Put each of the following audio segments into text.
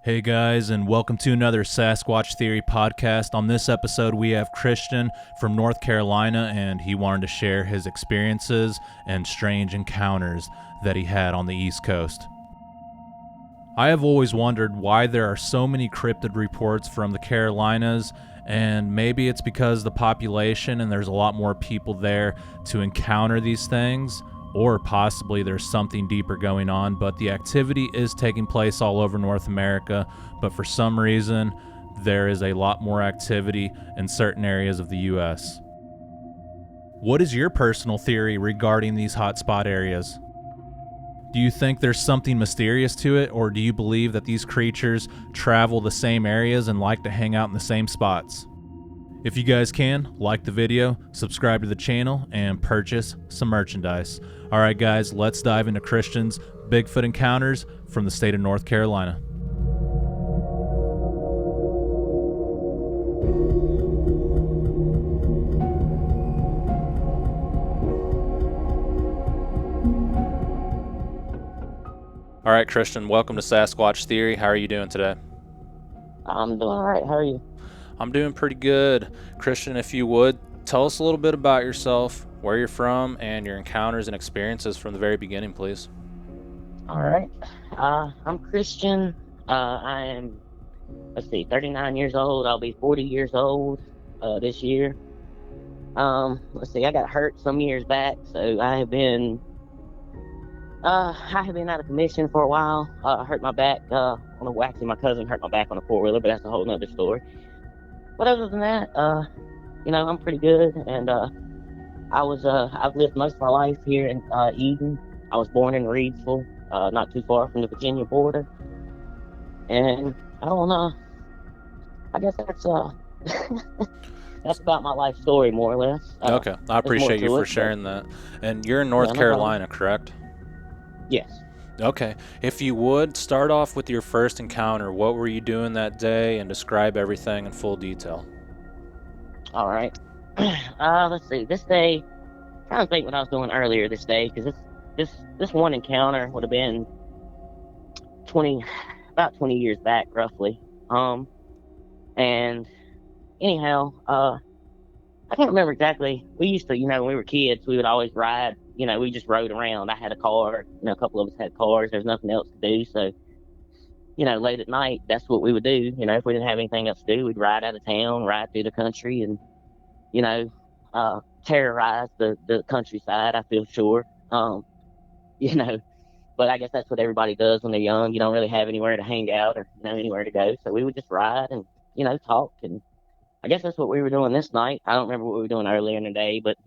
Hey guys, and welcome to another Sasquatch Theory podcast. On this episode, we have Christian from North Carolina, and he wanted to share his experiences and strange encounters that he had on the East Coast. I have always wondered why there are so many cryptid reports from the Carolinas, and maybe it's because the population and there's a lot more people there to encounter these things, or possibly there's something deeper going on, but the activity is taking place all over North America, but for some reason, there is a lot more activity in certain areas of the U.S. What is your personal theory regarding these hotspot areas? Do you think there's something mysterious to it, or do you believe that these creatures travel the same areas and like to hang out in the same spots? If you guys can, like the video, subscribe to the channel, and purchase some merchandise. Alright guys, let's dive into Christian's Bigfoot encounters from the state of North Carolina. Alright Christian, welcome to Sasquatch Theory. How are you doing today? I'm doing all right. How are you? I'm doing pretty good. Christian, if you would, tell us a little bit about yourself, where you're from, and your encounters and experiences from the very beginning, please. All right. I'm Christian. I am, 39 years old. I'll be 40 years old this year. I got hurt some years back, so I have been out of commission for a while. I hurt my back actually my cousin hurt my back on a four-wheeler, but that's a whole nother story. But other than that, I'm pretty good, and I've lived most of my life here in Eden. I was born in Reedsville, not too far from the Virginia border. And I don't know. I guess that's that's about my life story, more or less. Okay, I There's more appreciate you to for it, but sharing that. And you're in yeah, North no problem. Carolina, correct? Yes. Okay, if you would, start off with your first encounter. What were you doing that day, and describe everything in full detail. All right. Let's see. This day, trying to think what I was doing earlier this day, because this one encounter would have been 20, about 20 years back, roughly. And anyhow, I can't remember exactly. We used to, when we were kids, we would always ride. We just rode around. I had a car. A couple of us had cars. There's nothing else to do. So, late at night, that's what we would do. If we didn't have anything else to do, we'd ride out of town, ride through the country, and, you know, terrorize the countryside, I feel sure. You know, but I guess that's what everybody does when they're young. You don't really have anywhere to hang out or, anywhere to go. So we would just ride and, talk. And I guess that's what we were doing this night. I don't remember what we were doing earlier in the day, but,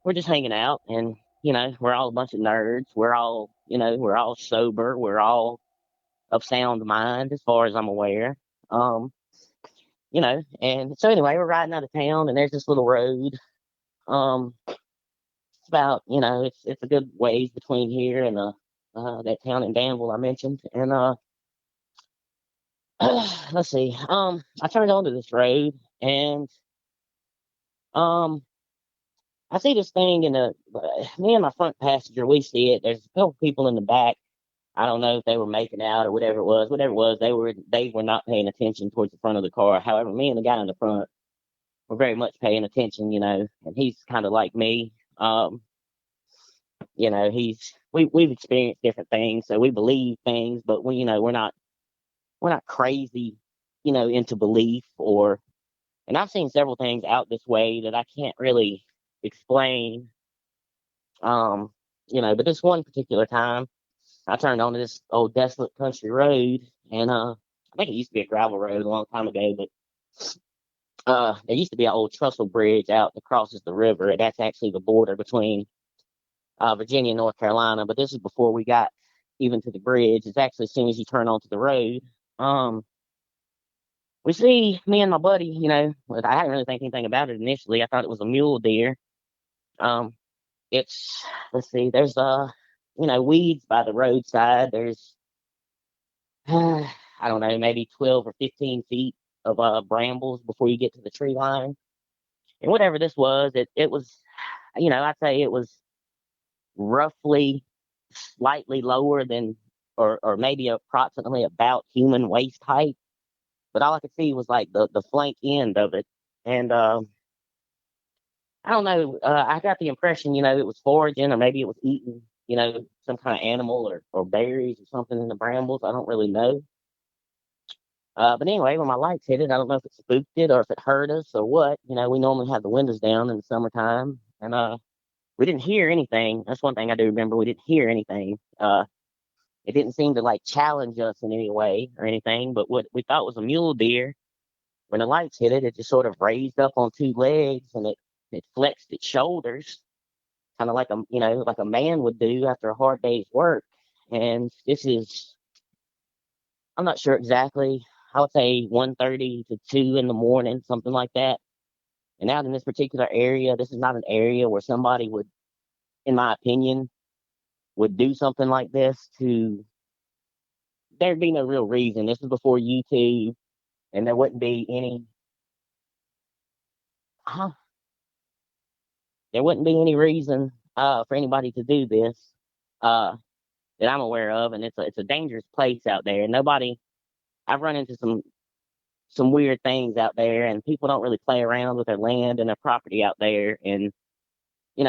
we're just hanging out, and we're all a bunch of nerds. We're all sober. We're all of sound mind as far as I'm aware. um and so anyway, we're riding out of town, and there's this little road. It's about, it's a good ways between here and that town in Danville I mentioned. And let's see, I turned onto this road, and um I see this thing in the me and my front passenger, we see it. There's a couple people in the back. I don't know if they were making out or whatever it was. Whatever it was, they were not paying attention towards the front of the car. However, me and the guy in the front were very much paying attention, and he's kind of like me. We've experienced different things, so we believe things, but we're not crazy, into belief. And I've seen several things out this way that I can't really explain. Um, but this one particular time, I turned onto this old desolate country road, and I think it used to be a gravel road a long time ago, but there used to be an old trestle bridge out that crosses the river, and that's actually the border between Virginia and North Carolina. But this is before we got even to the bridge. It's actually as soon as you turn onto the road. We see me and my buddy. But I didn't really think anything about it initially. I thought it was a mule deer. Um, it's Let's see. There's weeds by the roadside. There's I don't know, maybe 12 or 15 feet of brambles before you get to the tree line. And whatever this was, it was, I'd say it was roughly slightly lower than or maybe approximately about human waist height. But all I could see was like the flank end of it. And I don't know. I got the impression, it was foraging or maybe it was eating, some kind of animal or berries or something in the brambles. I don't really know. But anyway, when my lights hit it, I don't know if it spooked it or if it hurt us or what. We normally have the windows down in the summertime, and we didn't hear anything. That's one thing I do remember. We didn't hear anything. It didn't seem to like challenge us in any way or anything. But what we thought was a mule deer, when the lights hit it, it just sort of raised up on two legs and it flexed its shoulders, kind of like like a man would do after a hard day's work. And this is, I'm not sure exactly. I would say 1:30 to 2 in the morning, something like that. And out in this particular area, this is not an area where somebody would, in my opinion, would do something like this to. There'd be no real reason. This is before YouTube, and there wouldn't be any. Huh, there wouldn't be any reason for anybody to do this uh, that I'm aware of, and it's a dangerous place out there. Nobody. I've run into some weird things out there, and people don't really play around with their land and their property out there. And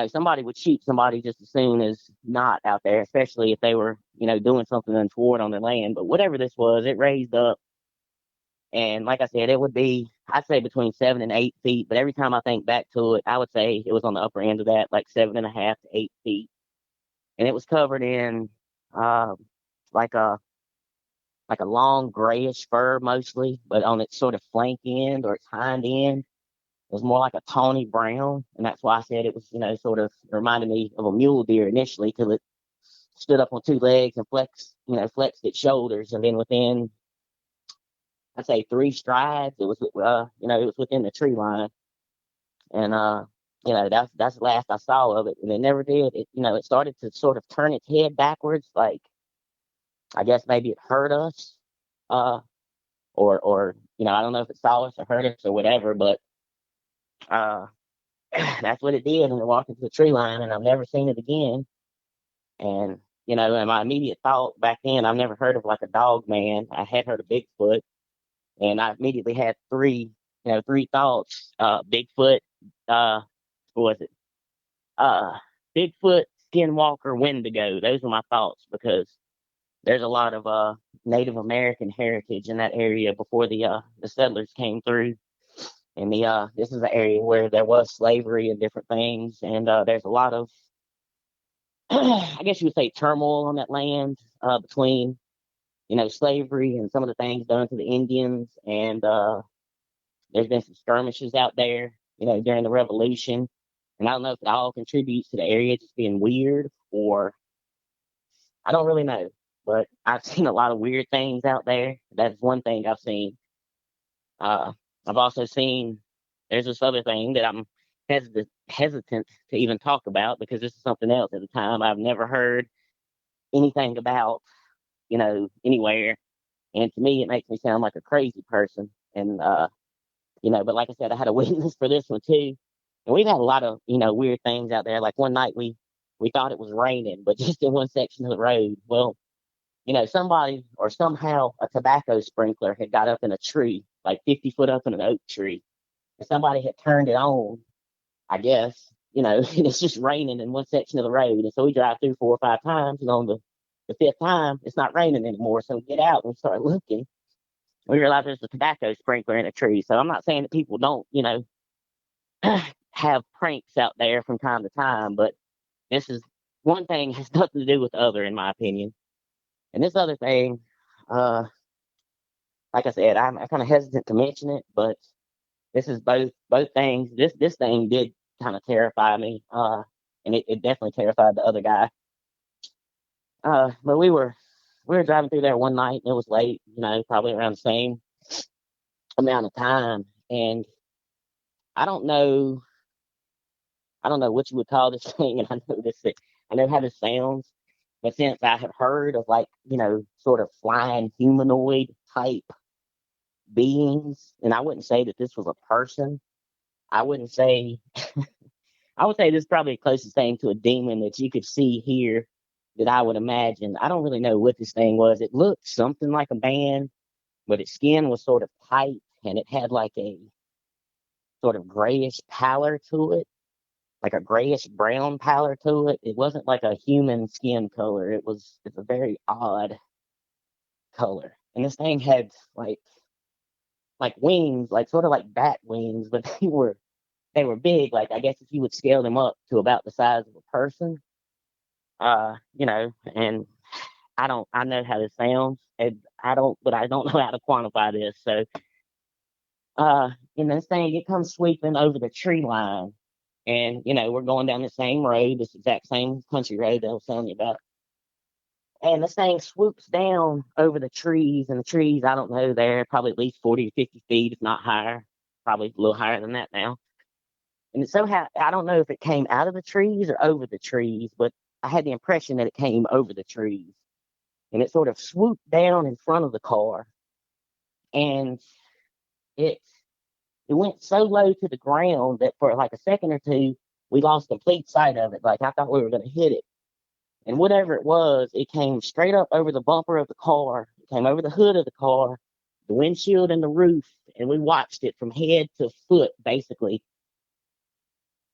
somebody would shoot somebody just as soon as not out there, especially if they were doing something untoward on their land. But whatever this was, it raised up, and like I said, it would be, I'd say, between 7 and 8 feet. But every time I think back to it, I would say it was on the upper end of that, like 7.5 to 8 feet, and it was covered in uh, like a long grayish fur mostly, but on its sort of flank end or its hind end, it was more like a tawny brown, and that's why I said it was, sort of reminded me of a mule deer initially, till it stood up on two legs and flexed its shoulders, and then within, I'd say, three strides, it was within the tree line, and that's the last I saw of it, and it never did. It started to sort of turn its head backwards, like I guess maybe it heard us, uh, or I don't know if it saw us or heard us or whatever, but uh, that's what it did, and it walked into the tree line, and I've never seen it again. And and my immediate thought back then, I've never heard of like a dog man. I had heard of Bigfoot, and I immediately had three thoughts. Bigfoot, uh, what was it? Uh, Bigfoot, Skinwalker, Wendigo. Those were my thoughts because there's a lot of Native American heritage in that area before the settlers came through. And this is an area where there was slavery and different things, and there's a lot of I guess you would say turmoil on that land between slavery and some of the things done to the Indians, and there's been some skirmishes out there during the Revolution, and I don't know if it all contributes to the area just being weird, or I don't really know, but I've seen a lot of weird things out there. That's one thing I've seen. Uh, I've also seen there's this other thing that I'm hesitant to even talk about because this is something else at the time I've never heard anything about, anywhere. And to me, it makes me sound like a crazy person. And, but like I said, I had a witness for this one too. And we've had a lot of, weird things out there. Like one night we thought it was raining, but just in one section of the road. Well, somebody or somehow a tobacco sprinkler had got up in a tree, like 50 foot up in an oak tree. And somebody had turned it on, I guess, and it's just raining in one section of the road. And so we drive through 4 or 5 times, and on the fifth time, it's not raining anymore. So we get out and we start looking. We realize there's a tobacco sprinkler in a tree. So I'm not saying that people don't, have pranks out there from time to time, but this is one thing has nothing to do with the other, in my opinion. And this other thing, uh, like I said, I'm kind of hesitant to mention it, but this is both things. This thing did kind of terrify me, and it definitely terrified the other guy. But we were driving through there one night, and it was late, probably around the same amount of time. And I don't know, I don't know what you would call this thing, and I know how this sounds, but since I have heard of like sort of flying humanoid type beings, and I wouldn't say that this was a person. I wouldn't say I would say this is probably the closest thing to a demon that you could see here, that I would imagine. I don't really know what this thing was. It looked something like a man, but its skin was sort of tight and it had like a sort of grayish pallor to it, like a grayish brown pallor to it. It wasn't like a human skin color. It's a very odd color. And this thing had like wings, like sort of like bat wings, but they were big. Like I guess if you would scale them up to about the size of a person, and I know how this sounds, and but I don't know how to quantify this. So, in this thing, it comes sweeping over the tree line, and we're going down the same road, this exact same country road that I was telling you about. And this thing swoops down over the trees, and the trees, I don't know, they're probably at least 40 to 50 feet, if not higher, probably a little higher than that now. And somehow, I don't know if it came out of the trees or over the trees, but I had the impression that it came over the trees. And it sort of swooped down in front of the car. And it it went so low to the ground that for like a second or two, we lost complete sight of it. Like I thought we were going to hit it. And whatever it was, it came straight up over the bumper of the car. It came over the hood of the car, the windshield and the roof. And we watched it from head to foot, basically,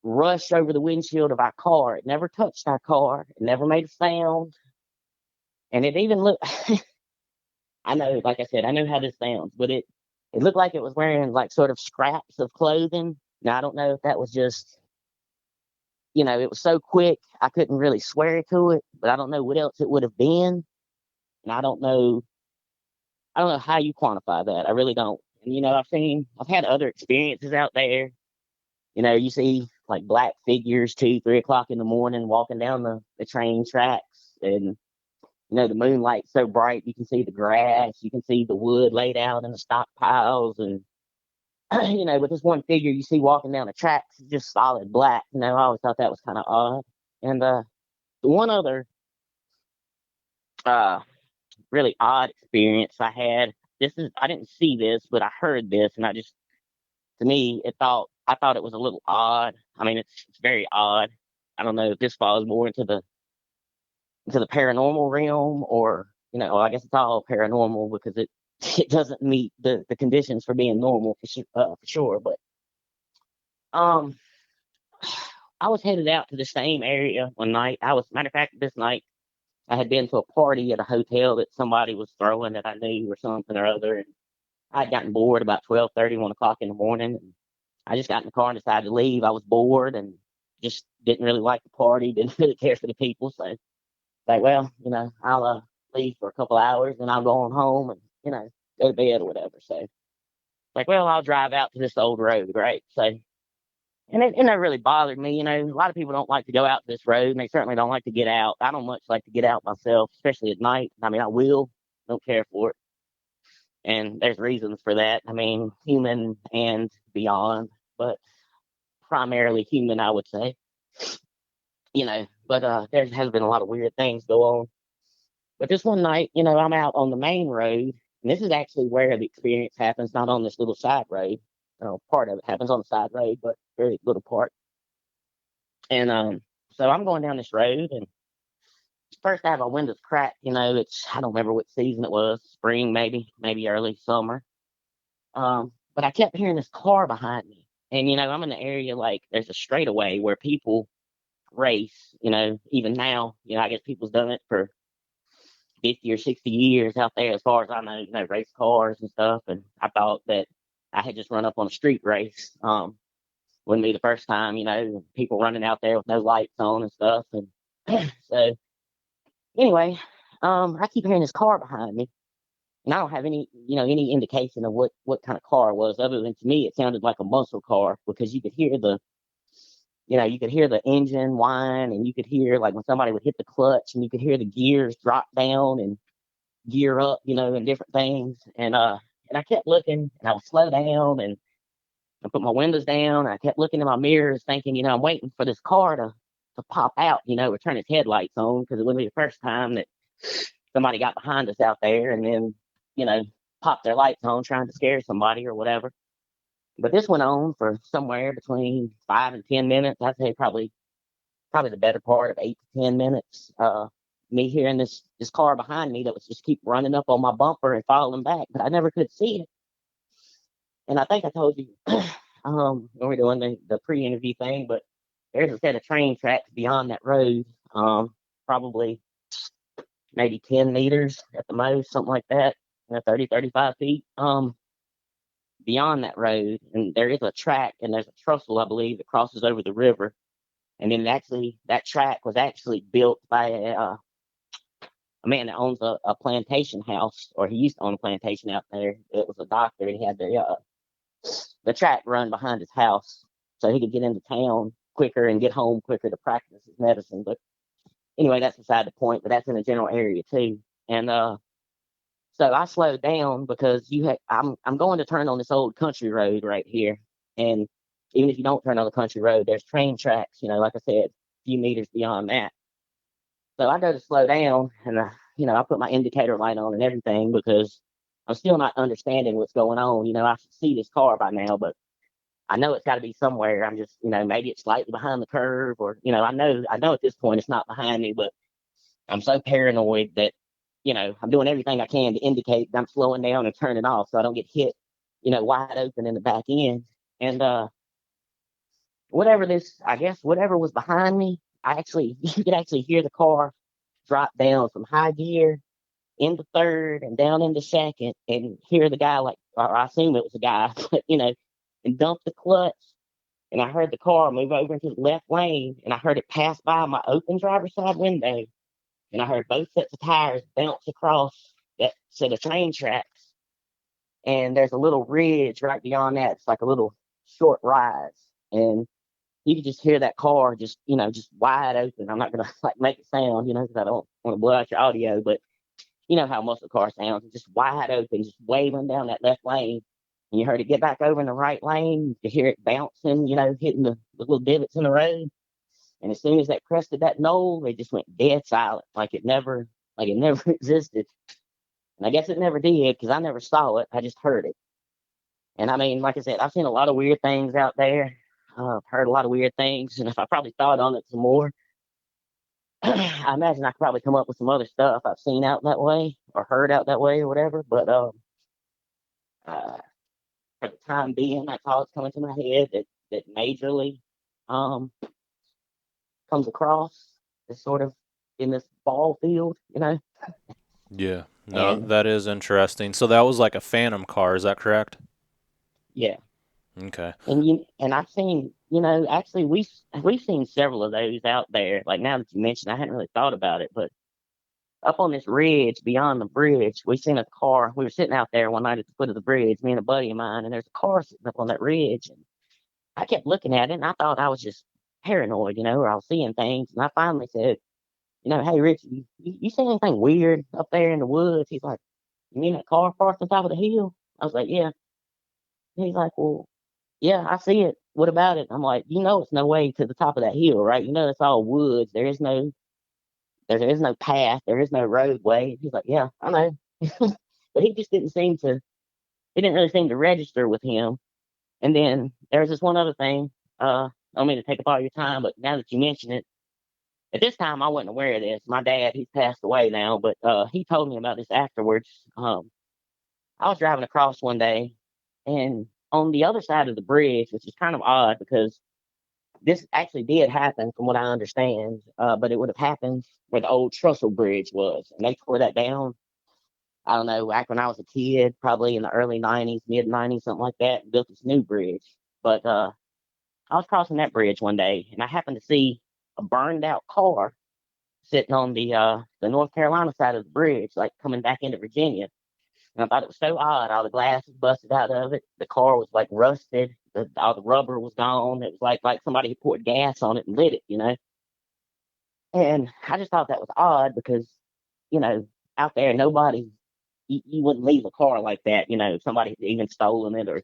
rush over the windshield of our car. It never touched our car. It never made a sound. And it even looked, I know, like I said, I know how this sounds, but it looked like it was wearing like sort of scraps of clothing. Now, I don't know if that was just, it was so quick, I couldn't really swear to it, but I don't know what else it would have been. And I don't know how you quantify that. I really don't. And, I've had other experiences out there. You see like black figures 2, 3 o'clock in the morning walking down the train tracks. And, the moonlight's so bright, you can see the grass, you can see the wood laid out in the stockpiles. And, with this one figure you see walking down the tracks, it's just solid black. I always thought that was kind of odd. And the one other uh, really odd experience I had, I didn't see this, but I heard this, and to me, I thought it was a little odd. I mean, it's very odd. I don't know if this falls more into the paranormal realm, or I guess it's all paranormal because it it doesn't meet the conditions for being normal for sure. But um, I was headed out to the same area one night. Matter of fact, this night I had been to a party at a hotel that somebody was throwing that I knew or something or other, and I'd gotten bored about 12:30, 1 o'clock in the morning. And I just got in the car and decided to leave. I was bored and just didn't really like the party, didn't really care for the people. So, like, well, I'll leave for a couple hours and I'll go on home and, go to bed or whatever. So, like, well, I'll drive out to this old road, right? So, and it never really bothered me. A lot of people don't like to go out this road, and they certainly don't like to get out. I don't much like to get out myself, especially at night. I mean, I will, don't care for it. And there's reasons for that. I mean, human and beyond, but primarily human, I would say. But there has been a lot of weird things go on. But this one night, I'm out on the main road, and this is actually where the experience happens, not on this little side road. Part of it happens on the side road, but very little part. And so I'm going down this road, and first I have my windows cracked. I don't remember what season it was, spring maybe early summer. But I kept hearing this car behind me, and I'm in the area like there's a straightaway where people race. Even now, I guess people's done it for 50 or 60 years out there, as far as I know. Race cars and stuff. And I thought that I had just run up on a street race. Wouldn't be the first time, people running out there with no lights on and stuff. And so anyway, I keep hearing this car behind me, and I don't have any indication of what kind of car it was, other than to me it sounded like a muscle car, because you could hear the engine whine, and you could hear like when somebody would hit the clutch, and you could hear the gears drop down and gear up, and different things. And I kept looking, and I would slow down, and I put my windows down, and I kept looking in my mirrors, thinking, I'm waiting for this car to pop out, or turn its headlights on, because it wouldn't be the first time that somebody got behind us out there and then, popped their lights on trying to scare somebody or whatever. But this went on for somewhere between 5 and 10 minutes. I'd say probably the better part of 8 to 10 minutes. me hearing this car behind me that was just keep running up on my bumper and following back, but I never could see it. And I think I told you when we were doing the pre-interview thing, but there's a set of train tracks beyond that road, probably maybe 10 meters at the most, something like that, 30, 35 feet beyond that road. And there is a track and there's a trestle, I believe, that crosses over the river. And then actually, that track was actually built by a man that owns a plantation house, or he used to own a plantation out there. It was a doctor, and he had the track run behind his house so he could get into town quicker and get home quicker to practice his medicine. But anyway, that's beside the point, but that's in a general area too. And so I slowed down because I'm going to turn on this old country road right here. And even if you don't turn on the country road, there's train tracks, like I said, a few meters beyond that. So I go to slow down and, I put my indicator light on and everything because I'm still not understanding what's going on. I should see this car by now, but I know it's got to be somewhere. I'm just, maybe it's slightly behind the curve or, I know at this point it's not behind me, but I'm so paranoid that, I'm doing everything I can to indicate that I'm slowing down and turning off so I don't get hit, wide open in the back end. And whatever was behind me, you could actually hear the car drop down from high gear into third and down into second and hear the guy or I assume it was a guy, but, and dump the clutch. And I heard the car move over into the left lane and I heard it pass by my open driver's side window. And I heard both sets of tires bounce across that set of train tracks. And there's a little ridge right beyond that. It's like a little short rise. And you could just hear that car just wide open. I'm not gonna make it sound, because I don't want to blow out your audio, but you know how muscle car sounds, just wide open, just waving down that left lane. And you heard it get back over in the right lane. You hear it bouncing, hitting the little divots in the road. And as soon as they crested that knoll, they just went dead silent, like it never existed. And I guess it never did because I never saw it. I just heard it. And I mean, like I said, I've seen a lot of weird things out there. I've heard a lot of weird things. And if I probably thought on it some more, I imagine I could probably come up with some other stuff I've seen out that way or heard out that way or whatever. But uh, for the time being, that's all that's coming to my head that majorly um, comes across is sort of in this ball field. Yeah. No, And that is interesting. So that was like a phantom car, is that correct? yeah, Okay. and I've seen, actually we've seen several of those out there. Like now that you mentioned, I hadn't really thought about it, but up on this ridge beyond the bridge, we seen a car. We were sitting out there one night at the foot of the bridge, me and a buddy of mine, and there's a car sitting up on that ridge. And I kept looking at it, and I thought I was just paranoid, or I was seeing things. And I finally said, hey, Rich, you see anything weird up there in the woods? He's like, you mean that car parked on top of the hill? I was like, yeah. And he's like, well, yeah, I see it. What about it? I'm like, it's no way to the top of that hill, right? It's all woods. There is no path. There is no roadway. He's like, yeah, I know. But he just it didn't really seem to register with him. And then there's this one other thing. I don't mean to take up all your time, but now that you mention it, at this time I wasn't aware of this. My dad, he's passed away now, but he told me about this afterwards. I was driving across one day, and on the other side of the bridge, which is kind of odd because this actually did happen from what I understand, but it would have happened where the old trestle bridge was, and they tore that down. I don't know, back when I was a kid, probably in the early 90s, mid 90s, something like that, and built this new bridge. But I was crossing that bridge one day, and I happened to see a burned out car sitting on the North Carolina side of the bridge, like coming back into Virginia. And I thought it was so odd. All the glass was busted out of it. The car was like rusted. All the rubber was gone. It was like somebody had poured gas on it and lit it. And I just thought that was odd because, out there, nobody, you wouldn't leave a car like that, if somebody had even stolen it or,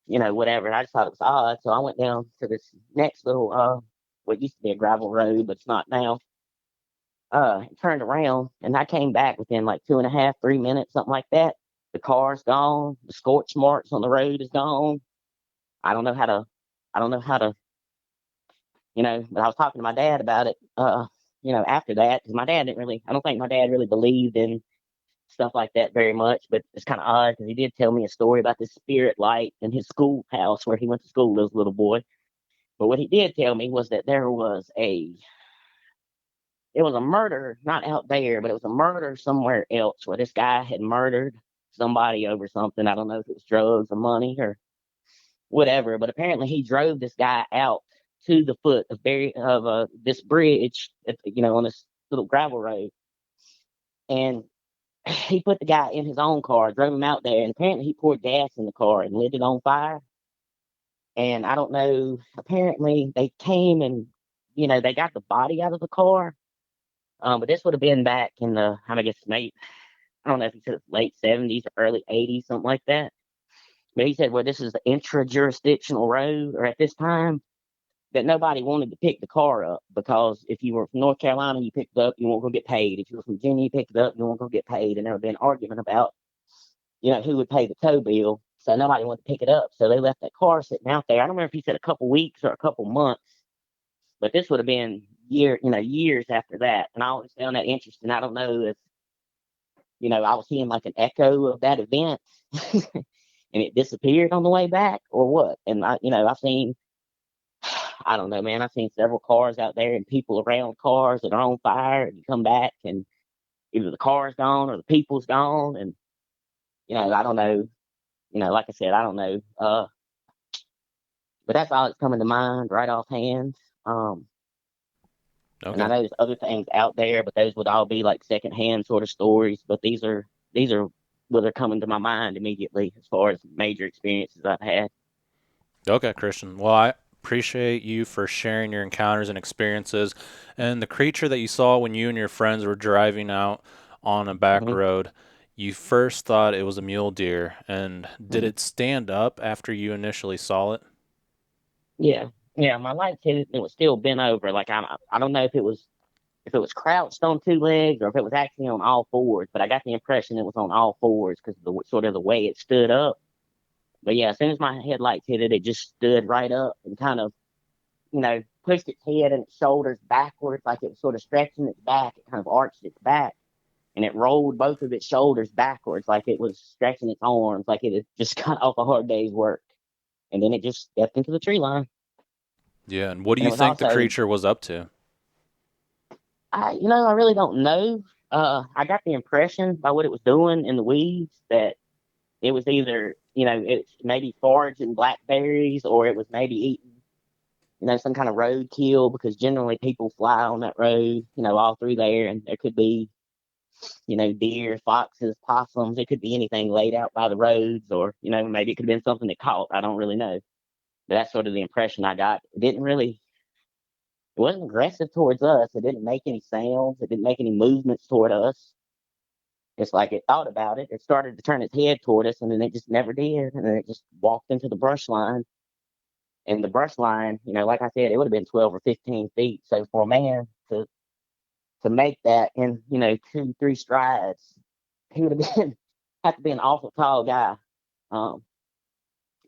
whatever. And I just thought it was odd. So I went down to this next little, what used to be a gravel road, but it's not now. Turned around and I came back within like 2.5, 3 minutes, something like that. The car's gone. The scorch marks on the road is gone. I don't know how to, I don't know how to, but I was talking to my dad about it. after that, because my dad didn't really, I don't think my dad really believed in stuff like that very much, but it's kind of odd because he did tell me a story about this spirit light in his schoolhouse where he went to school as a little boy. But what he did tell me was that it was a murder, not out there, but it was a murder somewhere else where this guy had murdered somebody over something. I don't know if it was drugs or money or whatever, but apparently he drove this guy out to the foot of this bridge, on this little gravel road, and he put the guy in his own car, drove him out there, and apparently he poured gas in the car and lit it on fire. And I don't know, apparently they came and they got the body out of the car. But this would have been back in I guess, late, I don't know if he said late 70s or early 80s, something like that. But he said, well, this is the intra-jurisdictional road, or at this time, that nobody wanted to pick the car up because if you were from North Carolina, you picked it up, you weren't going to get paid. If you were from Virginia, you picked it up, you weren't going to get paid. And there would be an argument about, who would pay the tow bill. So nobody wanted to pick it up. So they left that car sitting out there. I don't remember if he said a couple weeks or a couple months, but this would have been years after that. And I always found that interesting. I don't know if, I was seeing like an echo of that event and it disappeared on the way back or what. And I've seen, I don't know, man. I've seen several cars out there and people around cars that are on fire, and you come back and either the car's gone or the people's gone. And, I don't know, like I said, I don't know. But that's all that's coming to mind right offhand. And I Okay. know there's other things out there, but those would all be like secondhand sort of stories. But these are what are coming to my mind immediately as far as major experiences I've had. Okay, Christian. Well, I appreciate you for sharing your encounters and experiences. And the creature that you saw when you and your friends were driving out on a back Hmm. road, you first thought it was a mule deer. And did Hmm. it stand up after you initially saw it? Yeah, yeah. My lights hit it. It was still bent over. Like I don't know if it was crouched on two legs or if it was actually on all fours. But I got the impression it was on all fours because the sort of the way it stood up. But yeah, as soon as my headlights hit it, it just stood right up and kind of pushed its head and its shoulders backwards, like it was sort of stretching its back. It kind of arched its back, and it rolled both of its shoulders backwards, like it was stretching its arms, like it had just got off a hard day's work. And then it just stepped into the tree line. Yeah, and what do And it you was think the also, creature was up to? I really don't know. I got the impression by what it was doing in the weeds that it was either, it's maybe foraging blackberries or it was maybe eating some kind of roadkill because generally people fly on that road, all through there, and there could be, deer, foxes, possums. It could be anything laid out by the roads, or maybe it could have been something that caught. I don't really know, but that's sort of the impression I got. It wasn't aggressive towards us. It didn't make any sounds. It didn't make any movements toward us. It's like it thought about it. It started to turn its head toward us, and then it just never did. And then it just walked into the brush line. And the brush line, like I said, it would have been 12 or 15 feet. So for a man to make that in, 2, 3 strides, he would have been have to be an awful tall guy. Um,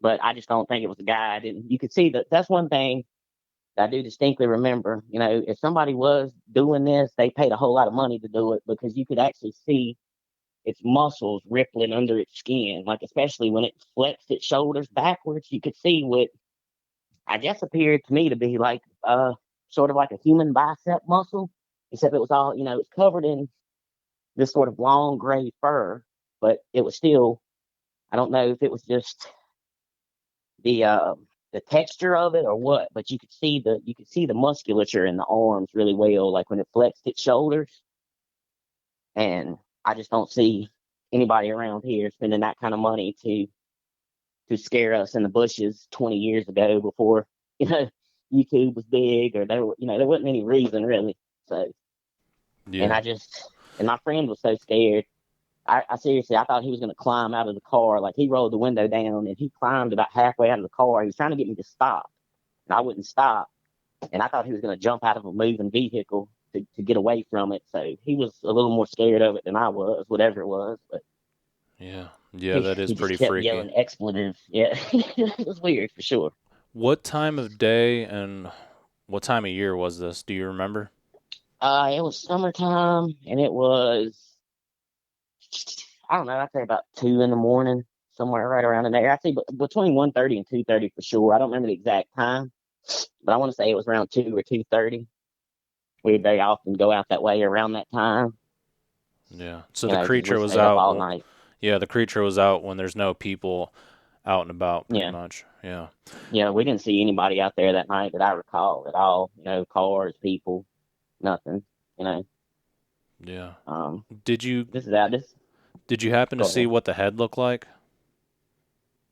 but I just don't think it was a guy. I didn't. You could see that. That's one thing that I do distinctly remember. If somebody was doing this, they paid a whole lot of money to do it because you could actually see its muscles rippling under its skin. Like especially when it flexed its shoulders backwards, you could see what I guess appeared to me to be like sort of like a human bicep muscle, except it was all it's covered in this sort of long gray fur, but it was still. I don't know if it was just the uh, the texture of it or what, but you could see the musculature in the arms really well, like when it flexed its shoulders. And I just don't see anybody around here spending that kind of money to scare us in the bushes 20 years ago before you know YouTube was big or there wasn't any reason really. So and Yeah. I just and my friend was so scared. I seriously, I thought he was going to climb out of the car. Like he rolled the window down and he climbed about halfway out of the car. He was trying to get me to stop, and I wouldn't stop. And I thought he was going to jump out of a moving vehicle to get away from it. So he was a little more scared of it than I was, whatever it was. But Yeah. Yeah, he, that is he just pretty kept freaky. yelling expletives. Yeah, it was weird for sure. What time of day and what time of year was this? Do you remember? It was summertime, and it was, I don't know, I'd say about 2 in the morning, somewhere right around in there. I'd say between 1:30 and 2:30 for sure. I don't remember the exact time, but I want to say it was around 2 or 2:30. We very often go out that way around that time, Yeah. So the because we creature was stay up out. all night. Yeah, the creature was out when there's no people out and about, pretty Yeah, much. Yeah. yeah, we didn't see anybody out there that night that I recall at all. Cars, people, nothing. You know, Yeah. um, Did you this is out. This did you happen to Go see ahead. what the head looked like?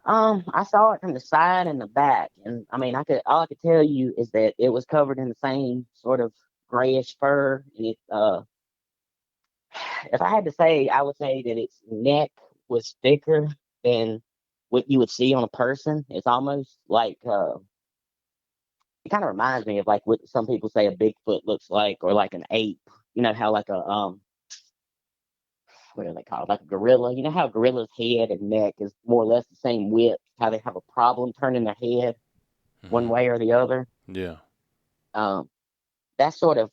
I saw it from the side and the back, and I mean, I could all I could tell you is that it was covered in the same sort of grayish fur. And if I had to say, I would say that its neck was thicker than what you would see on a person. It's almost like it kind of reminds me of like what some people say a Bigfoot looks like, or like an ape. You know how like a what are they called? Like a gorilla. You know how gorilla's head and neck is more or less the same width. How they have a problem turning their head one Hmm. way or the other. Yeah. Um, that's sort of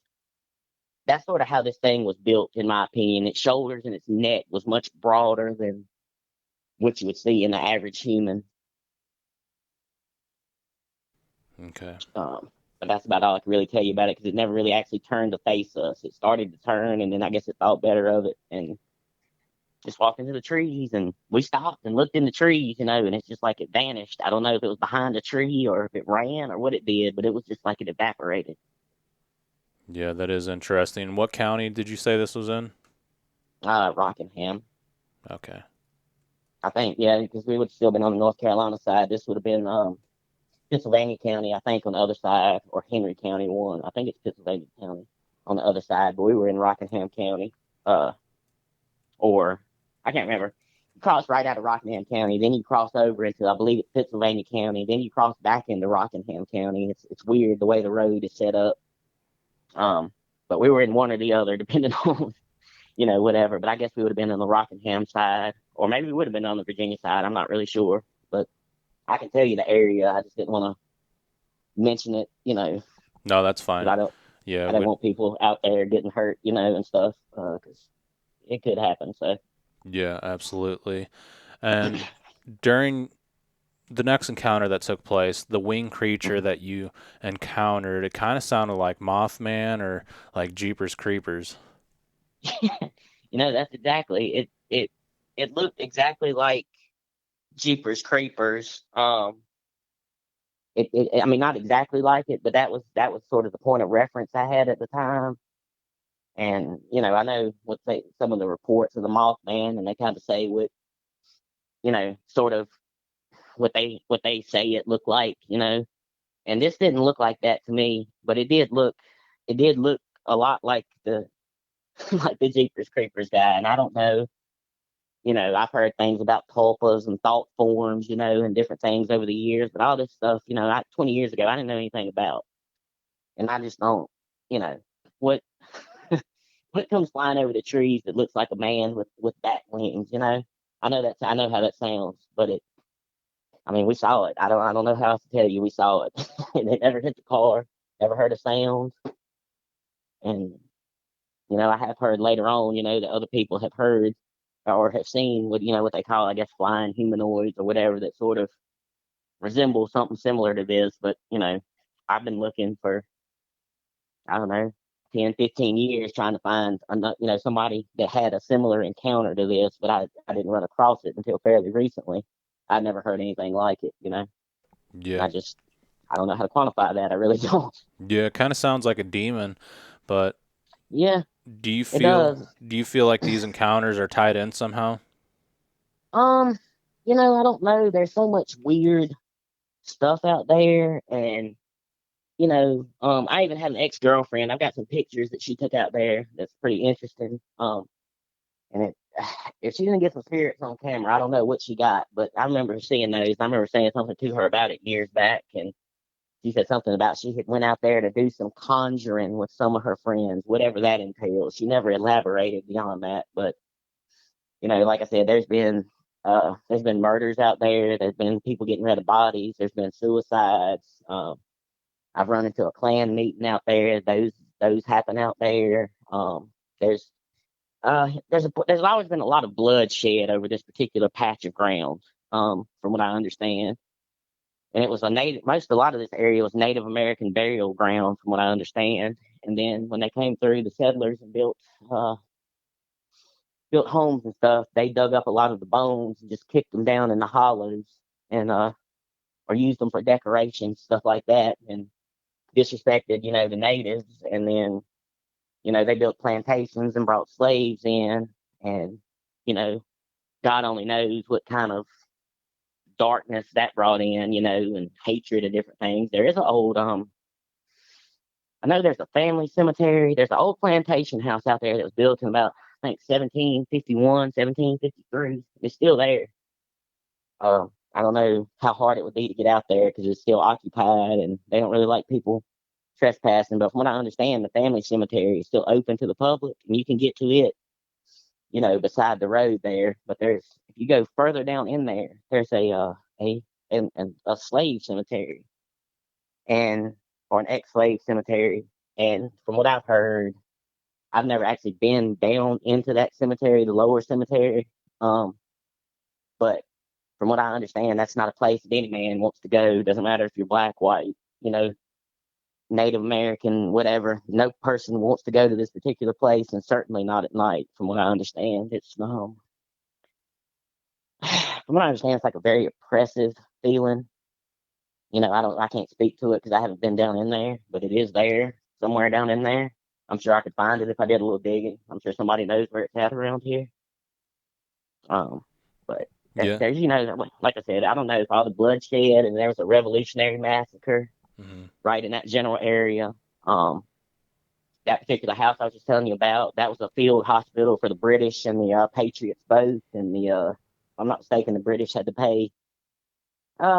that's sort of how this thing was built, in my opinion. Its shoulders and its neck was much broader than what you would see in the average human. Okay. But that's about all I can really tell you about it, because it never really actually turned to face us. It started to turn, and then I guess it thought better of it and just walked into the trees. And we stopped and looked in the trees, and it's just like it vanished. I don't know if it was behind a tree or if it ran or what it did, but it was just like it evaporated. Yeah, that is interesting. What county did you say this was in? Rockingham. Okay. I think, yeah, because we would have still been on the North Carolina side. This would have been Pennsylvania County, I think, on the other side, or Henry County one. I think it's Pennsylvania County on the other side, but we were in Rockingham County, uh, or I can't remember. You cross right out of Rockingham County, then you cross over into, I believe, it's Pennsylvania County, then you cross back into Rockingham County. It's weird the way the road is set up. Um, but we were in one or the other, depending on whatever. But I guess we would have been on the Rockingham side, or maybe we would have been on the Virginia side. I'm not really sure, but I can tell you the area. I just didn't want to mention it, No, that's because fine. Yeah, I don't want people out there getting hurt, and stuff, because it could happen. So yeah, absolutely. And during the next encounter that took place, the winged creature mhm. that you encountered, it kind of sounded like Mothman or like Jeepers Creepers. That's exactly it. It looked exactly like Jeepers Creepers. I mean, not exactly like it, but that was sort of the point of reference I had at the time. And I know some of the reports of the Mothman, and they kind of say sort of what they say it looked like. And this didn't look like that to me, but it did look a lot like the like the Jeepers Creepers guy. And I don't know, I've heard things about tulpas and thought forms, and different things over the years, but all this stuff, 20 years ago, I didn't know anything about. And I just don't, you know, what what comes flying over the trees that looks like a man with bat wings, I know how that sounds, but I mean, we saw it. I don't know how else to tell you. We saw it, and it never hit the car. Never heard a sound, and I have heard later on, that other people have heard or have seen what they call, I guess, flying humanoids or whatever, that sort of resemble something similar to this. But I've been looking for, I don't know, 10, 15 years, trying to find somebody that had a similar encounter to this, but I didn't run across it until fairly recently. I'd never heard anything like it. And Yeah. I don't know how to quantify that. I really don't. Yeah, it kind of sounds like a demon, but Yeah, do you it feel does. do you feel like these encounters are tied in somehow? Um, I don't know. There's so much weird stuff out there, and I even had an ex-girlfriend. I've got some pictures that she took out there that's pretty interesting. And if she didn't get some spirits on camera, I don't know what she got, but I remember seeing those. I remember saying something to her about it years back, and she said something about she had went out there to do some conjuring with some of her friends, whatever that entails. She never elaborated beyond that, but like I said, there's been murders out there. There's been people getting rid of bodies. There's been suicides. I've run into a Klan meeting out there. Those those happen out there. There's there's always been a lot of bloodshed over this particular patch of ground, from what I understand. And it was a lot of this area was Native American burial ground, from what I understand. And then when they came through, the settlers and uh, built homes and stuff, they dug up a lot of the bones and just kicked them down in the hollows, and or used them for decoration, stuff like that, and disrespected, the natives. And then, they built plantations and brought slaves in, and, you know, God only knows what kind of darkness that brought in, and hatred of different things. There is an old, I know there's a family cemetery. There's an old plantation house out there that was built in about, I think, 1751, 1753. It's still there. I don't know how hard it would be to get out there because it's still occupied and they don't really like people trespassing. But from what I understand, the family cemetery is still open to the public and you can get to it, beside the road there. But if you go further down in there, there's a slave cemetery, and or an ex-slave cemetery. And from what I've heard, I've never actually been down into that cemetery, the lower cemetery. But from what I understand, that's not a place that any man wants to go. Doesn't matter if you're black, white, you know, Native American, whatever. No person wants to go to this particular place, and certainly not at night. From what I understand, it's from what I understand, it's like a very oppressive feeling. I can't speak to it because I haven't been down in there, but it is there somewhere down in there. I'm sure I could find it if I did a little digging. I'm sure somebody knows where it's at around here. But Yeah. there's, like I said, I don't know if all the bloodshed, and there was a revolutionary massacre Hmm. right in that general area. That particular house I was just telling you about, that was a field hospital for the British and the Patriots both. And if I'm not mistaken, the British had to pay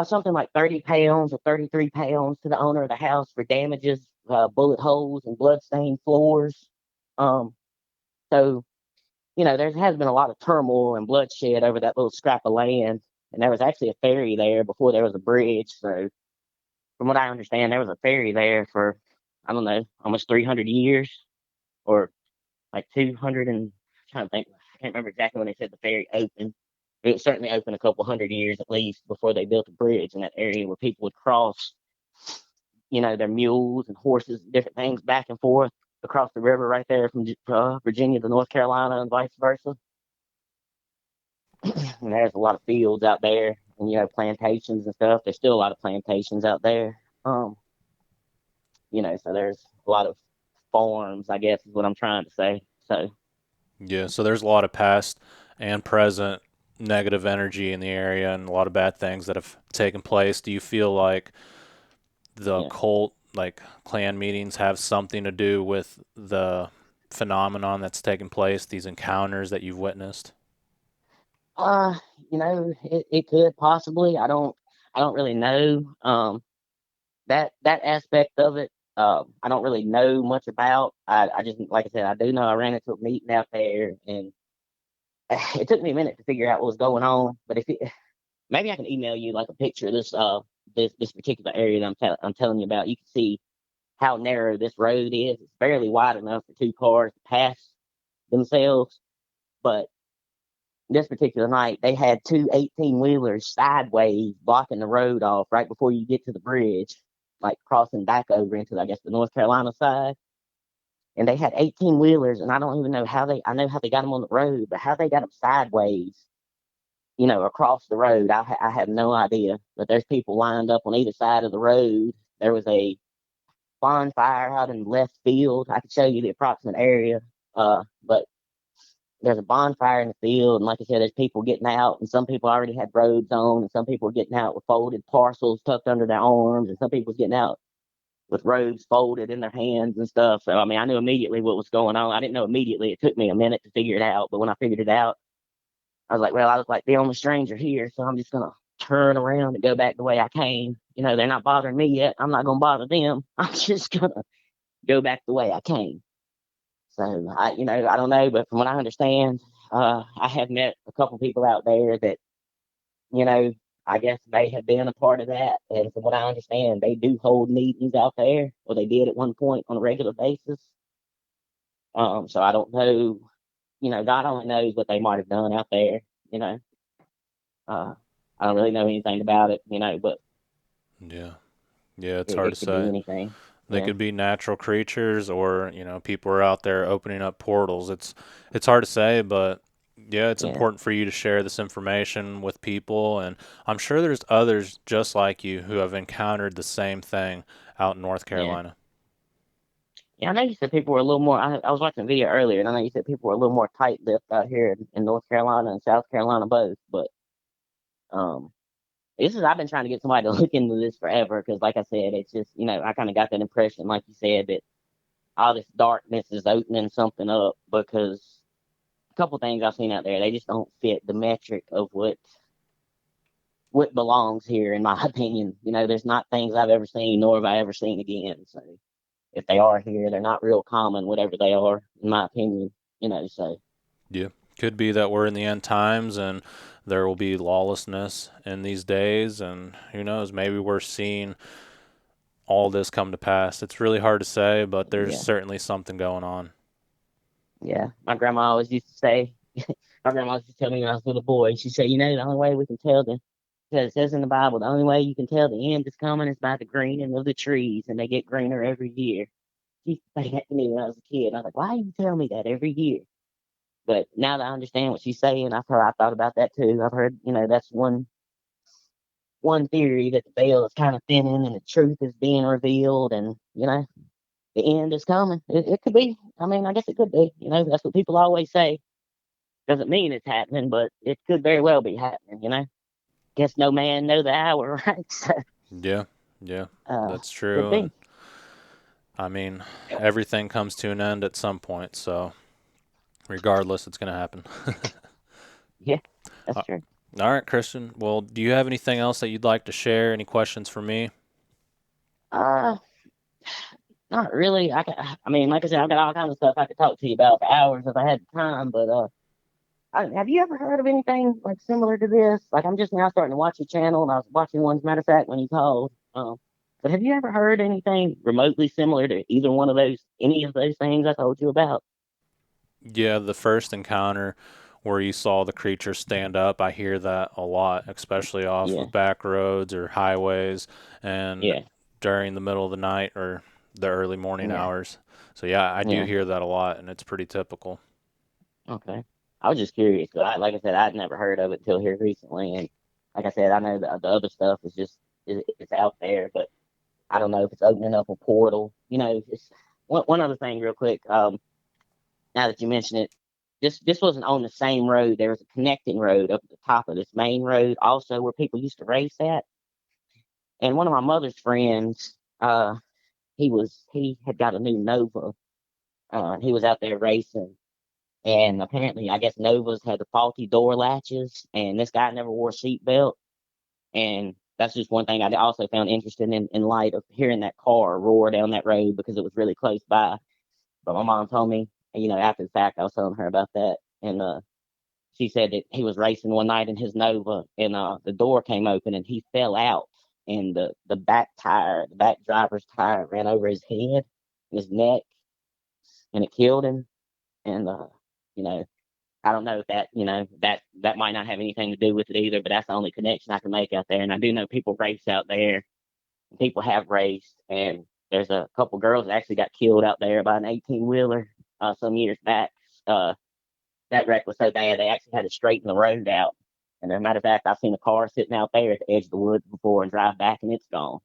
something like 30 pounds or 33 pounds to the owner of the house for damages, bullet holes and blood-stained floors. Um, so, there has been a lot of turmoil and bloodshed over that little scrap of land. And there was actually a ferry there before there was a bridge. So, from what I understand, there was a ferry there for, I don't know, almost 300 years, or like 200 and, I'm trying to think, I can't remember exactly when they said the ferry opened. It was certainly open a couple hundred years at least before they built a bridge in that area where people would cross, their mules and horses and different things back and forth across the river right there from Virginia to North Carolina and vice versa. And there's a lot of fields out there, and plantations and stuff. There's still a lot of plantations out there. So there's a lot of farms, I guess is what I'm trying to say. So Yeah. So there's a lot of past and present negative energy in the area and a lot of bad things that have taken place. Do you feel like the yeah. cult, like clan meetings, have something to do with the phenomenon that's taken place, these encounters that you've witnessed? Uh, it could possibly. I don't really know. That aspect of it. I don't really know much about. I just, like I said, I do know I ran into a meeting out there, and it took me a minute to figure out what was going on. But maybe I can email you like a picture of this particular area that I'm telling you about. You can see how narrow this road is. It's barely wide enough for two cars to pass themselves. But this particular night, they had two 18-wheelers sideways blocking the road off right before you get to the bridge, like crossing back over into, I guess, the North Carolina side. And they had 18-wheelers, and I don't even know I know how they got them on the road, but how they got them sideways, across the road, I have no idea. But there's people lined up on either side of the road. There was a bonfire out in left field. I could show you the approximate area. But there's a bonfire in the field, and like I said, there's people getting out, and some people already had robes on, and some people were getting out with folded parcels tucked under their arms, and some people was getting out with robes folded in their hands and stuff. So I mean, I knew immediately what was going on. I didn't know immediately. It took me a minute to figure it out, but when I figured it out, I was like, well, I look like the only stranger here, so I'm just gonna turn around and go back the way I came. They're not bothering me yet. I'm not gonna bother them. I'm just gonna go back the way I came. So I don't know, but from what I understand, I have met a couple people out there that, you know, I guess they have been a part of that. And from what I understand, they do hold meetings out there, or they did at one point on a regular basis. So I don't know. God only knows what they might have done out there. You know, uh, I don't really know anything about it. But Yeah. Yeah, it's hard to it could be say. anything. They Yeah, could be natural creatures, or people are out there opening up portals. It's hard to say, but yeah, it's yeah, important for you to share this information with people, and I'm sure there's others just like you who have encountered the same thing out in North yeah. Carolina. Yeah, I know you said people were a little more. I was watching a video earlier, and I know you said people were a little more tight-lipped out here in North Carolina and South Carolina both. But um, I've been trying to get somebody to look into this forever because, like I said, it's just I kind of got that impression, like you said, that all this darkness is opening something up because a couple things I've seen out there, they just don't fit the metric of what belongs here, in my opinion. There's not things I've ever seen, nor have I ever seen again. So if they are here, they're not real common, whatever they are, in my opinion. So Yeah. Could be that we're in the end times and there will be lawlessness in these days, and who knows, maybe we're seeing all this come to pass. It's really hard to say, but there's yeah, certainly something going on. yeah. My grandma always used to say, my grandma used to tell me when I was a little boy, she said, the only way we can tell because it says in the Bible, the only way you can tell the end is coming is by the greening of the trees, and they get greener every year. She used to say that to me when I was a kid. And I was like, why do you tell me that every year? But now that I understand what she's saying, I thought about that too. I've heard, that's one theory that the veil is kind of thinning and the truth is being revealed, and the end is coming. It could be. I mean, I guess it could be. That's what people always say. Doesn't mean it's happening, but it could very well be happening. Guess no man know the hour, right? So, Yeah, yeah, that's could true. And be. I mean, everything comes to an end at some point, so regardless, it's going to happen. Yeah, that's Uh, true. All right, Christian. Well, do you have anything else that you'd like to share? Any questions for me? Uh, Not really. I mean, like I said, I've got all kinds of stuff I could talk to you about for hours if I had time. But have you ever heard of anything like similar to this? Like, I'm just now starting to watch your channel, and I was watching one, as a matter of fact, when you called. But have you ever heard anything remotely similar to either one of any of those things I told you about? Yeah, the first encounter where you saw the creature stand up, I hear that a lot, especially off Yeah, of back roads or highways and yeah, during the middle of the night or the early morning yeah, hours. So yeah, I do yeah. hear that a lot, and it's pretty typical. Okay. I was just curious. Like I said, I'd never heard of it until here recently, and like I said, I know the other stuff is just it's out there, but I don't know if it's opening up a portal. It's one other thing, real quick. Now that you mention it, this wasn't on the same road. There was a connecting road up at the top of this main road, also where people used to race at. And one of my mother's friends, he had got a new Nova. He was out there racing, and apparently, I guess Novas had the faulty door latches, and this guy never wore a seatbelt. And that's just one thing I also found interesting in light of hearing that car roar down that road because it was really close by. But my mom told me, after the fact, I was telling her about that, and she said that he was racing one night in his Nova, and the door came open, and he fell out, and the back tire, the back driver's tire, ran over his head, his neck, and it killed him. And you know, I don't know if that might not have anything to do with it either, but that's the only connection I can make out there. And I do know people race out there. People have raced, and there's a couple girls that actually got killed out there by an 18 wheeler some years back. Uh, that wreck was so bad they actually had to straighten the road out. And as a matter of fact, I've seen a car sitting out there at the edge of the woods before and drive back, and it's gone.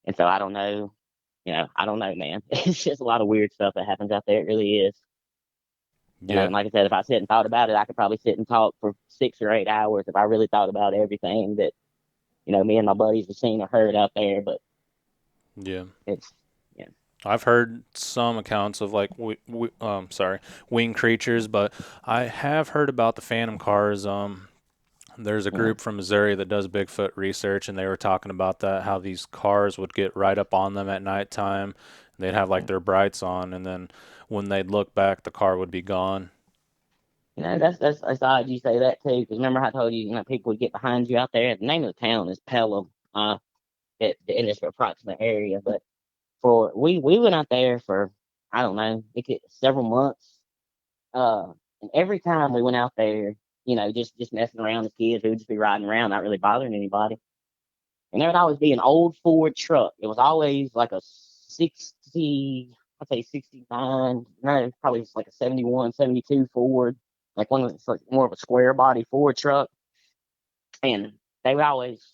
And so I don't know. I don't know, man. It's just a lot of weird stuff that happens out there. It really is. Yeah, And like I said, if I sit and thought about it, I could probably sit and talk for 6 or 8 hours if I really thought about everything that me and my buddies have seen or heard out there. But yeah. it's yeah, I've heard some accounts of like winged creatures, but I have heard about the phantom cars. There's a yeah, group from Missouri that does Bigfoot research, and they were talking about that, how these cars would get right up on them at nighttime. They'd have like yeah. their brights on, and then when they'd look back, the car would be gone. That's odd you say that too, because remember I told you, people would get behind you out there. The name of the town is Pelham, in this approximate area. But we went out there for I don't know, several months. And every time we went out there, just messing around as kids, we would just be riding around, not really bothering anybody. And there would always be an old Ford truck. It was always like a 60, I'd say 69, no, probably it's like a 71, 72 Ford, like one that's like more of a square body Ford truck. And they would always,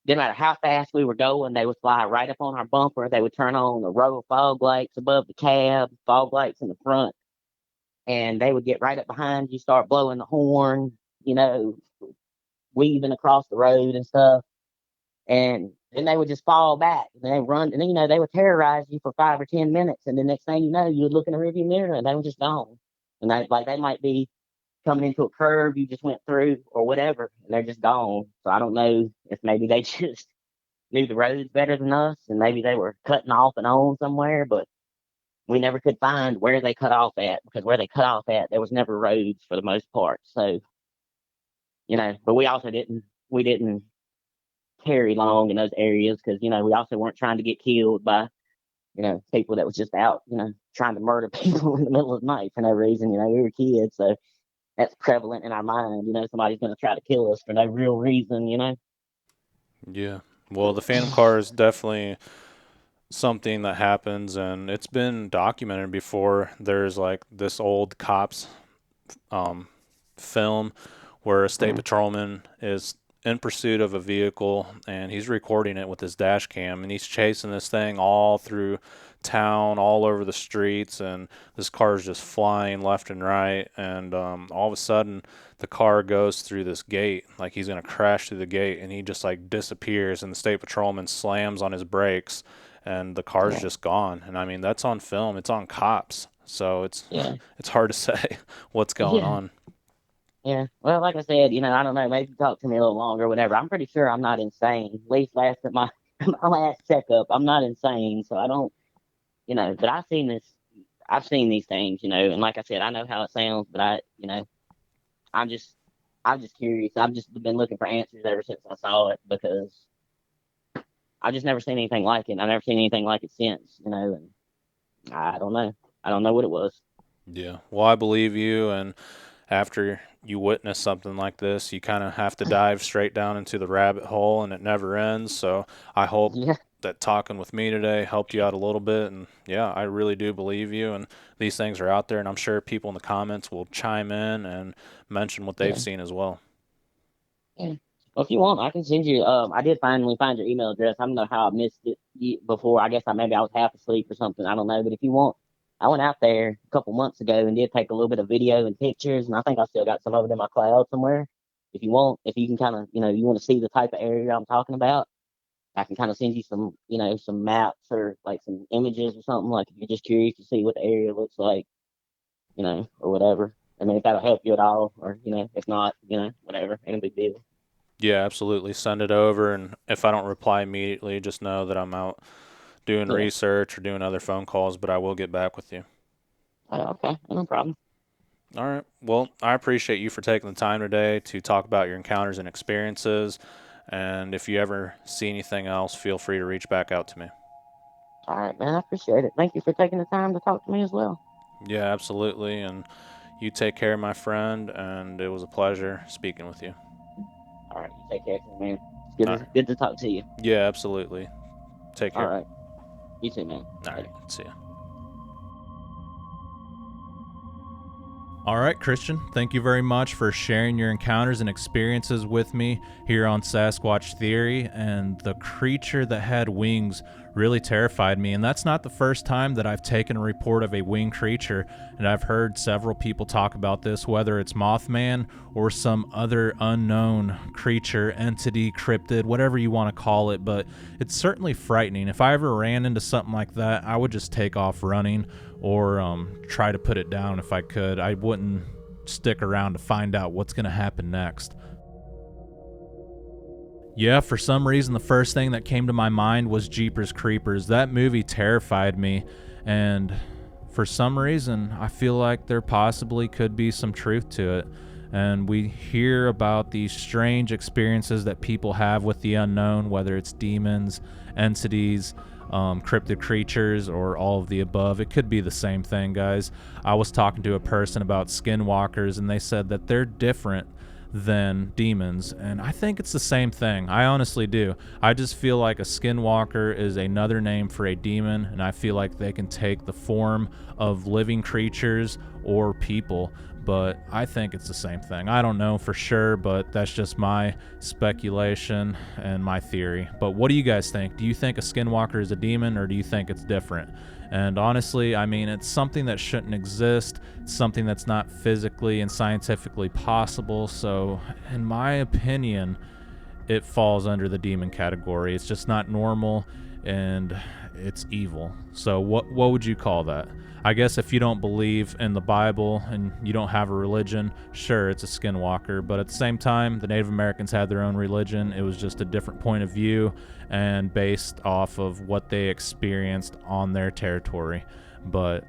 didn't matter how fast we were going, they would fly right up on our bumper. They would turn on a row of fog lights above the cab, fog lights in the front, and they would get right up behind you, start blowing the horn, you know, weaving across the road and stuff. And then they would just fall back and they run, and then, they would terrorize you for 5 or 10 minutes. And the next thing you know, you would look in the rearview mirror and they were just gone. And they might be coming into a curve you just went through or whatever, and they're just gone. So I don't know if maybe they just knew the roads better than us and maybe they were cutting off and on somewhere, but we never could find where they cut off at, because where they cut off at, there was never roads for the most part. So, but we didn't carry long in those areas because, we also weren't trying to get killed by, people that was just out, trying to murder people in the middle of the night for no reason. We were kids. So that's prevalent in our mind. Somebody's going to try to kill us for no real reason, Yeah. Well, the Phantom car is definitely something that happens, and it's been documented before. There's like this old cops film where a state patrolman is in pursuit of a vehicle and he's recording it with his dash cam, and he's chasing this thing all through town, all over the streets, and this car is just flying left and right, and all of a sudden the car goes through this gate, like he's going to crash through the gate, and he just like disappears, and the state patrolman slams on his brakes and the car's just gone. And I mean, that's on film, it's on cops, so it's hard to say what's going on. Yeah, well, like I said, I don't know. Maybe talk to me a little longer, or whatever. I'm pretty sure I'm not insane. At least last at my my last checkup, I'm not insane. So I don't, But I've seen this. I've seen these things, and like I said, I know how it sounds, but I'm just, I'm just curious. I've just been looking for answers ever since I saw it, because I've just never seen anything like it. I've never seen anything like it since, and I don't know. I don't know what it was. Yeah. Well, I believe you, and after you witness something like this, you kind of have to dive straight down into the rabbit hole, and it never ends. So I hope that talking with me today helped you out a little bit. And yeah, I really do believe you, and these things are out there, and I'm sure people in the comments will chime in and mention what they've seen as well. Yeah. Well, if you want, I can send you. I did finally find your email address. I don't know how I missed it before. I guess maybe I was half asleep or something. I don't know. But if you want, I went out there a couple months ago and did take a little bit of video and pictures, and I think I still got some of it in my cloud somewhere. If you want, if you can kind of, you want to see the type of area I'm talking about, I can kind of send you some, some maps or like some images or something. Like if you're just curious to see what the area looks like, or whatever. I mean, if that'll help you at all, or if not, whatever, ain't a big deal. Yeah, absolutely. Send it over, and if I don't reply immediately, just know that I'm out doing research or doing other phone calls, but I will get back with you. Okay, no problem. All right. Well, I appreciate you for taking the time today to talk about your encounters and experiences, and if you ever see anything else, feel free to reach back out to me. All right, man, I appreciate it. Thank you for taking the time to talk to me as well. Yeah, absolutely, and you take care, my friend, and it was a pleasure speaking with you. All right, you take care, man. It's good to talk to you. Yeah, absolutely. Take care. All right. You too, man. All right. See ya. All right, Christian, thank you very much for sharing your encounters and experiences with me here on Sasquatch Theory. And the creature that had wings really terrified me. And that's not the first time that I've taken a report of a winged creature. And I've heard several people talk about this, whether it's Mothman or some other unknown creature, entity, cryptid, whatever you want to call it. But it's certainly frightening. If I ever ran into something like that, I would just take off running, or try to put it down if I could. I wouldn't stick around to find out what's going to happen next. Yeah, for some reason, the first thing that came to my mind was Jeepers Creepers. That movie terrified me, and for some reason, I feel like there possibly could be some truth to it. And we hear about these strange experiences that people have with the unknown, whether it's demons, entities, cryptid creatures, or all of the above. It could be the same thing, guys. I was talking to a person about skinwalkers, and they said that they're different than demons, and I think it's the same thing. I honestly do. I just feel like a skinwalker is another name for a demon, and I feel like they can take the form of living creatures or people, but I think it's the same thing. I don't know for sure, but that's just my speculation and my theory. But what do you guys think? Do you think a skinwalker is a demon, or do you think it's different? And honestly, I mean, it's something that shouldn't exist. It's something that's not physically and scientifically possible. So, in my opinion, it falls under the demon category. It's just not normal, and it's evil. So, what would you call that? I guess if you don't believe in the Bible and you don't have a religion, sure, it's a skinwalker. But at the same time, the Native Americans had their own religion. It was just a different point of view and based off of what they experienced on their territory. But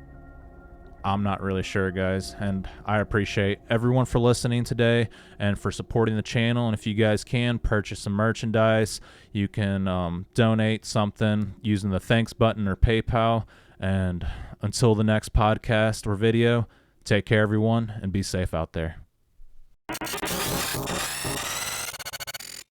I'm not really sure, guys. And I appreciate everyone for listening today and for supporting the channel. And if you guys can, purchase some merchandise. You can donate something using the thanks button or PayPal. And until the next podcast or video, take care, everyone, and be safe out there.